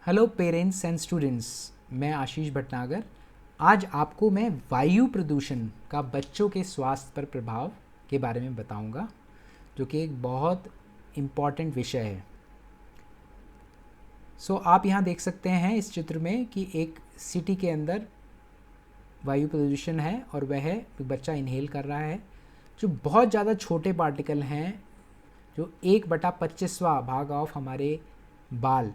Hello parents and students, मैं आशीष भटनागर। आज आपको मैं वायु प्रदूषण का बच्चों के स्वास्थ्य पर प्रभाव के बारे में बताऊंगा, जो कि एक बहुत इम्पॉर्टेंट विषय है। आप यहाँ देख सकते हैं इस चित्र में कि एक सिटी के अंदर वायु प्रदूषण है और वह एक बच्चा इनहेल कर रहा है। जो बहुत ज़्यादा छोटे पार्टिकल हैं, जो 1/25वां भाग ऑफ हमारे बाल,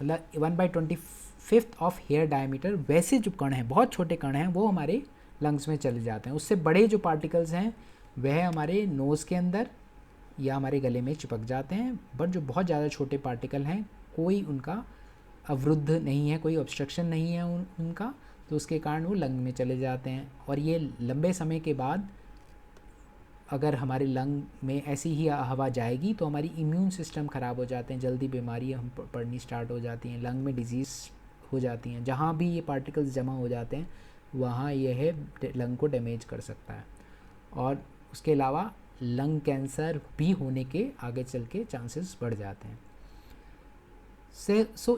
मतलब 1/25 ऑफ हेयर डायमीटर, वैसे जो कण हैं, बहुत छोटे कण हैं, वो हमारे लंग्स में चले जाते हैं। उससे बड़े जो पार्टिकल्स हैं वह हमारे नोज़ के अंदर या हमारे गले में चिपक जाते हैं। बट जो बहुत ज़्यादा छोटे पार्टिकल हैं, कोई उनका अवरुद्ध नहीं है, कोई ऑब्स्ट्रक्शन नहीं है उनका, तो उसके कारण वो लंग में चले जाते हैं। और ये लंबे समय के बाद अगर हमारे लंग में ऐसी ही हवा जाएगी तो हमारी इम्यून सिस्टम ख़राब हो जाते हैं, जल्दी बीमारी हम पड़नी स्टार्ट हो जाती हैं, लंग में डिजीज़ हो जाती हैं। जहाँ भी ये पार्टिकल्स जमा हो जाते हैं वहाँ यह लंग को डैमेज कर सकता है, और उसके अलावा लंग कैंसर भी होने के आगे चल के चांसेस बढ़ जाते हैं।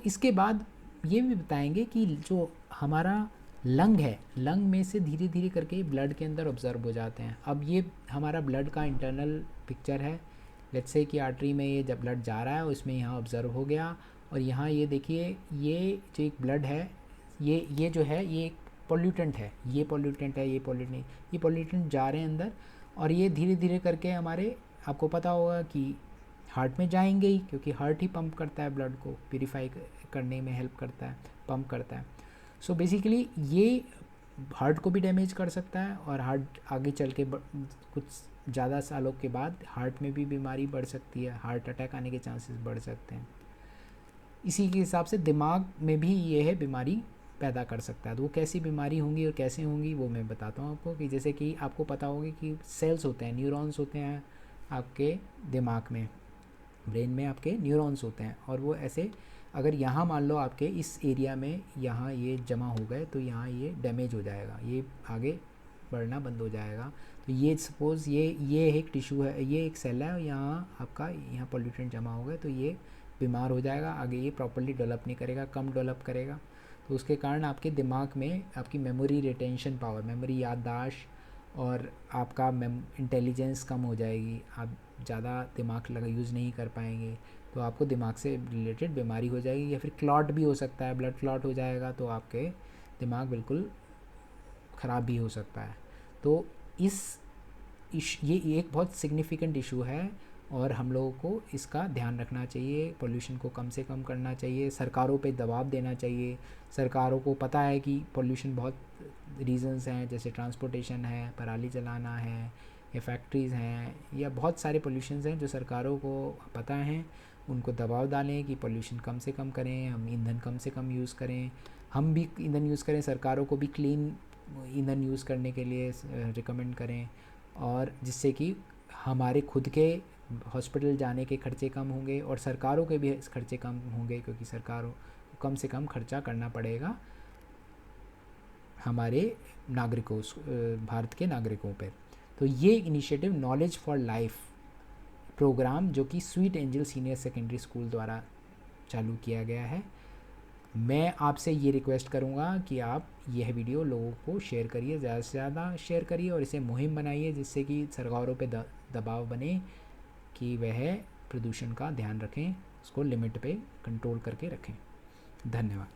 इसके बाद ये भी बताएंगे कि जो हमारा लंग है, लंग में से धीरे धीरे करके ब्लड के अंदर ऑब्जर्व हो जाते हैं। अब ये हमारा ब्लड का इंटरनल पिक्चर है। लेट्स से कि आर्टरी में ये जब ब्लड जा रहा है उसमें यहाँ ऑब्जर्व हो गया, और यहाँ ये देखिए, ये जो एक ब्लड है, ये जो है ये एक पॉल्यूटेंट है, ये पॉल्यूटेंट है, ये पॉल्यूटेंट नहीं, ये पॉल्यूटेंट जा रहे हैं अंदर, और ये धीरे धीरे करके हमारे, आपको पता होगा कि हार्ट में जाएंगे ही, क्योंकि हार्ट ही पंप करता है ब्लड को, प्यूरिफाई करने में हेल्प करता है, पंप करता है। बेसिकली ये हार्ट को भी डैमेज कर सकता है, और हार्ट आगे चल के कुछ ज़्यादा सालों के बाद हार्ट में भी बीमारी बढ़ सकती है, हार्ट अटैक आने के चांसेस बढ़ सकते हैं। इसी के हिसाब से दिमाग में भी यह बीमारी पैदा कर सकता है। तो वो कैसी बीमारी होंगी और कैसे होंगी वो मैं बताता हूँ आपको। कि जैसे कि आपको पता होगा कि सेल्स होते हैं, न्यूरॉन्स होते हैं आपके दिमाग में, ब्रेन में आपके न्यूरॉन्स होते हैं, और वो ऐसे, अगर यहाँ मान लो आपके इस एरिया में यहाँ ये जमा हो गए तो यहाँ ये डैमेज हो जाएगा, ये आगे बढ़ना बंद हो जाएगा। तो ये सपोज़ ये एक टिश्यू है, ये एक सेल है, और यहाँ आपका यहाँ पॉल्यूटेंट जमा हो गए तो ये बीमार हो जाएगा, आगे ये प्रॉपर्ली डेवलप नहीं करेगा, कम डेवलप करेगा। तो उसके कारण आपके दिमाग में आपकी मेमोरी रिटेंशन पावर, मेमोरी याददाश्त, और आपका इंटेलिजेंस कम हो जाएगी, आप ज़्यादा दिमाग यूज़ नहीं कर पाएंगे, तो आपको दिमाग से रिलेटेड बीमारी हो जाएगी। या फिर क्लॉट भी हो सकता है, ब्लड क्लॉट हो जाएगा तो आपके दिमाग बिल्कुल ख़राब भी हो सकता है। तो ये एक बहुत सिग्निफिकेंट इशू है, और हम लोगों को इसका ध्यान रखना चाहिए, पोल्यूशन को कम से कम करना चाहिए, सरकारों पे दबाव देना चाहिए। सरकारों को पता है कि पोल्यूशन बहुत रीजंस हैं, जैसे ट्रांसपोर्टेशन है, पराली जलाना है, या फैक्ट्रीज़ हैं, या बहुत सारे पोल्यूशंस हैं जो सरकारों को पता हैं। उनको दबाव डालें कि पोल्यूशन कम से कम करें, हम ईंधन कम से कम यूज़ करें, हम भी ईंधन यूज़ करें, सरकारों को भी क्लीन ईंधन यूज़ करने के लिए रिकमेंड करें, और जिससे कि हमारे खुद के हॉस्पिटल जाने के खर्चे कम होंगे, और सरकारों के भी खर्चे कम होंगे, क्योंकि सरकारों को कम से कम खर्चा करना पड़ेगा हमारे नागरिकों, भारत के नागरिकों पर। तो ये initiative knowledge for life programme, जो कि sweet angel senior secondary school द्वारा चालू किया गया है, मैं आपसे ये रिक्वेस्ट करूँगा कि आप यह वीडियो लोगों को शेयर करिए, ज़्यादा से ज़्यादा शेयर करिए, और इसे मुहिम बनाइए, जिससे कि सरकारों पे दबाव बने कि वह प्रदूषण का ध्यान रखें, उसको लिमिट पे कंट्रोल करके रखें। धन्यवाद।